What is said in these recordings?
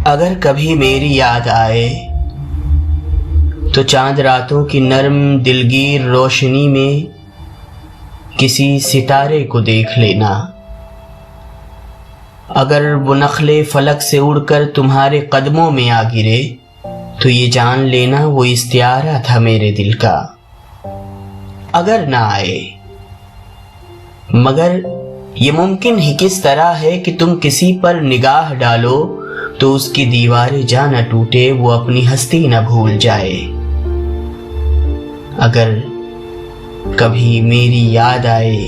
اگر کبھی میری یاد آئے تو چاند راتوں کی نرم دلگیر روشنی میں کسی ستارے کو دیکھ لینا۔ اگر وہ نخل فلک سے اڑ کر تمہارے قدموں میں آ گرے تو یہ جان لینا وہ استعارہ تھا میرے دل کا۔ اگر نہ آئے، مگر یہ ممکن ہی کس طرح ہے کہ تم کسی پر نگاہ ڈالو تو اس کی دیواریں جا نہ ٹوٹے، وہ اپنی ہستی نہ بھول جائے۔ اگر کبھی میری یاد آئے،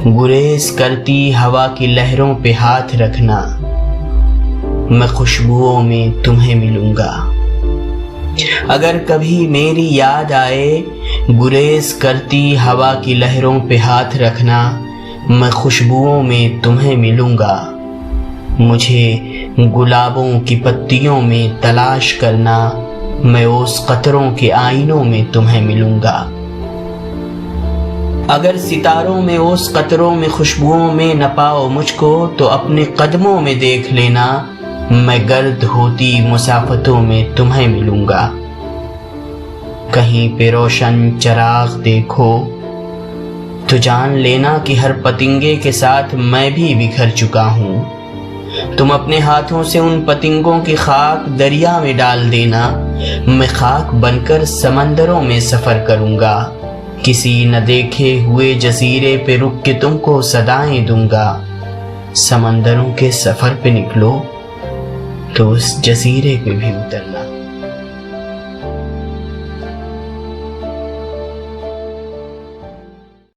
گریز کرتی ہوا کی لہروں پہ ہاتھ رکھنا، میں خوشبوؤں میں تمہیں ملوں گا۔ اگر کبھی میری یاد آئے، گریز کرتی ہوا کی لہروں پہ ہاتھ رکھنا، میں خوشبوؤں میں تمہیں ملوں گا۔ مجھے گلابوں کی پتیوں میں تلاش کرنا، میں اوس قطروں کے آئینوں میں تمہیں ملوں گا۔ اگر ستاروں میں اوس قطروں میں خوشبوؤں میں نہ پاؤ مجھ کو تو اپنے قدموں میں دیکھ لینا، میں گرد ہوتی مسافتوں میں تمہیں ملوں گا۔ کہیں پہ روشن چراغ دیکھو تو جان لینا کہ ہر پتنگے کے ساتھ میں بھی بکھر چکا ہوں۔ تم اپنے ہاتھوں سے ان پتنگوں کی خاک دریا میں ڈال دینا، میں خاک بن کر سمندروں میں سفر کروں گا۔ کسی نہ دیکھے ہوئے جزیرے پہ رک کے تم کو صدائیں دوں گا۔ سمندروں کے سفر پہ نکلو تو اس جزیرے پہ بھی اترنا۔